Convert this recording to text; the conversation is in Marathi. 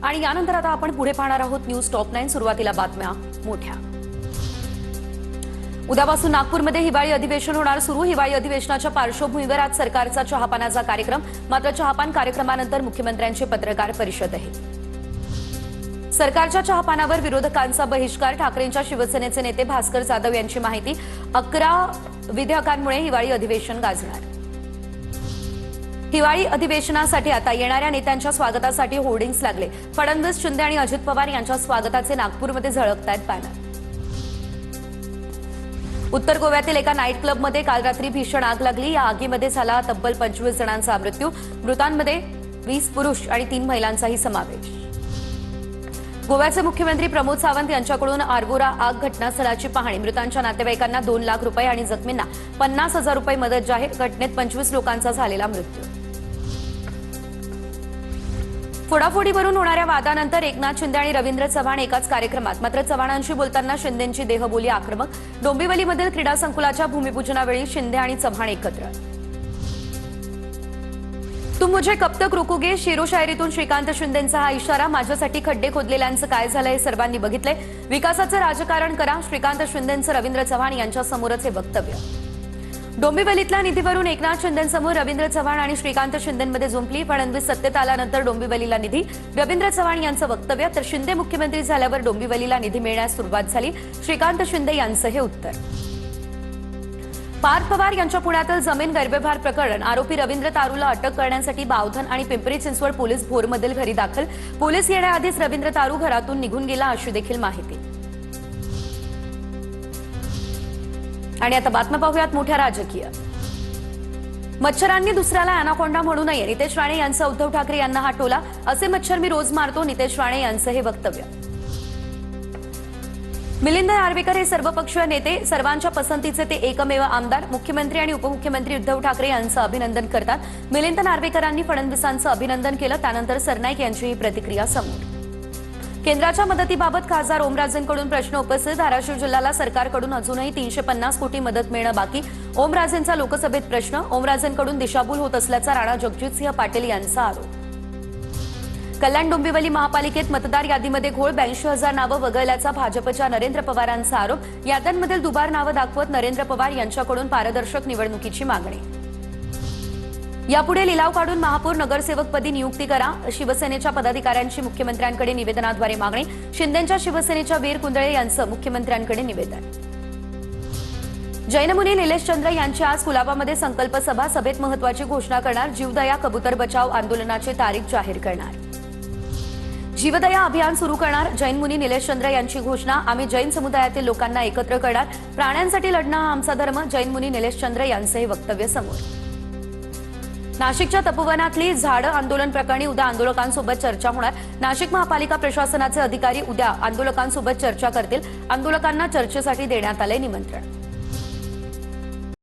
आणि यानंतर आता आपण पुढे पाहणार आहोत न्यूज टॉप 9 सुरुवातीला बातम्या मोठ्या। उद्यापासून नागपूरमध्ये हिवाळी अधिवेशन होणार सुरू। हिवाळी अधिवेशनाच्या पार्श्वभूमीवर आज सरकारचा चहापानाचा कार्यक्रम, मात्र चहापान कार्यक्रमानंतर मुख्यमंत्र्यांची पत्रकार परिषद आहे। सरकारच्या चहापानावर विरोधकांचा बहिष्कार, ठाकरेंच्या शिवसेनेचे नेते भास्कर जाधव यांची माहिती। 11 विधेयकांमुळे हिवाळी अधिवेशन गाजणार। हिवाळी अधिवेशनासाठी आता येणाऱ्या नेत्यांच्या स्वागतासाठी होर्डिंग्स लागले। फडणवीस, शिंदे आणि अजित पवार यांच्या स्वागताचे नागपूरमध्ये झळकतायत बॅनर। उत्तर गोव्यातील एका नाईट क्लबमध्ये काल रात्री भीषण आग लागली। या आगीमध्ये झाला तब्बल 25 जणांचा मृत्यू। मृतांमध्ये 20 पुरुष आणि 3 महिलांचाही समावेश। गोव्याचे मुख्यमंत्री प्रमोद सावंत यांच्याकडून आरवोरा आग घटनास्थळाची पाहणी। मृतांच्या नातेवाईकांना 2 लाख रुपये आणि जखमींना 50,000 रुपये मदत जाहीर। घटनेत 25 लोकांचा झालेला मृत्यू। फोडाफोडीवरून होणाऱ्या वादानंतर एकनाथ शिंदे आणि रवींद्र चव्हाण एकाच कार्यक्रमात, मात्र चव्हाणांशी बोलताना शिंदेंची देहबोली आक्रमक। डोंबिवलीमधील क्रीडा संकुलाच्या भूमिपूजनावेळी शिंदे आणि चव्हाण एकत्र। तुम मुझे कब तक रोकोगे, शेरो शायरीतून श्रीकांत शिंदेंचा हा इशारा। माझ्यासाठी खड्डे खोदलेल्यांचं काय झालं हे सर्वांनी बघितले। विकासाचं राजकारण करा, श्रीकांत शिंदेंचं रवींद्र चव्हाण यांच्या समोरच हे वक्तव्य। डोंबिवलीतल्या निधीवरून एकनाथ शिंदेंसमोर रवींद्र चव्हाण आणि श्रीकांत शिंदेंमध्ये जुंपली। फडणवीस सत्तेत आल्यानंतर डोंबिवलीला निधी, रवींद्र चव्हाण यांचं वक्तव्य। तर शिंदे मुख्यमंत्री झाल्यावर डोंबिवलीला निधी मिळण्यास सुरुवात झाली, श्रीकांत शिंदे यांचं हे उत्तर। पार्थ पवार यांच्या पुण्यातील जमीन गैरव्यवहार प्रकरण, आरोपी रवींद्र तारूला अटक करण्यासाठी बावधन आणि पिंपरी चिंचवड पोलीस भोरमधील घरी दाखल। पोलीस येण्याआधीच रवींद्र तारू घरातून निघून गेला अशी देखील माहिती। आणि आता बातम्या पाहूयात मोठ्या राजकीय। मच्छरांनी दुसऱ्याला अॅनाकोंडा म्हणू नये, नितेश राणे यांचा उद्धव ठाकरे यांना हा टोला। असे मच्छर मी रोज मारतो, नितेश राणे यांचं हे वक्तव्य। मिलिंद नार्वेकर हे सर्वपक्षीय नेते, सर्वांच्या पसंतीचे ते एकमेव आमदार। मुख्यमंत्री आणि उपमुख्यमंत्री उद्धव ठाकरे यांचं अभिनंदन करतात। मिलिंद नार्वेकरांनी फडणवीसांचं अभिनंदन केलं, त्यानंतर सरनाईक यांची ही प्रतिक्रिया समोर। केंद्राच्या मदतीबाबत खासदार ओमराजेंकडून प्रश्न उपस्थित। धाराशिव जिल्ह्याला सरकारकडून अजूनही 350 कोटी मदत मिळणं बाकी। ओमराजेंचा लोकसभेत प्रश्न। ओमराजेंकडून दिशाभूल होत असल्याचा राणा जगजितसिंह पाटील यांचा आरोप। कल्याण डोंबिवली महापालिकेत मतदार यादीमध्ये घोळ, 82,000 नावं वगळल्याचा भाजपच्या नरेंद्र पवारांचा आरोप। याद्यांमधील दुबार नावं दाखवत नरेंद्र पवार यांच्याकडून पारदर्शक निवडणुकीची मागणी। यापुढे लिलाव काढून महापौर नगरसेवकपदी नियुक्ती करा, शिवसेनेच्या पदाधिकाऱ्यांची मुख्यमंत्र्यांकडे निवेदनाद्वारे मागणी। शिंदेंच्या शिवसेनेच्या वीर कुंदळे यांचं मुख्यमंत्र्यांकडे निवेदन। जैनमुनी निलेश चंद्र यांची आज कुलाबामध्ये संकल्प सभा, सभेत महत्वाची घोषणा करणार। जीवदया कबूतर बचाव आंदोलनाची तारीख जाहीर करणार। जीवदया अभियान सुरू करणार, जैनमुनी निलेश चंद्र यांची घोषणा। आम्ही जैन समुदायातील लोकांना एकत्र करणार, प्राण्यांसाठी लढणं हा आमचा धर्म। जैनमुनी निलेश चंद्र यांचं हे वक्तव्य समोर। नाशिकच्या तपोवनातली झाडं आंदोलन प्रकरणी उद्या आंदोलकांसोबत चर्चा होणार। नाशिक महापालिका प्रशासनाचे अधिकारी उद्या आंदोलकांसोबत चर्चा करतील। आंदोलकांना चर्चेसाठी देण्यात आले निमंत्रण।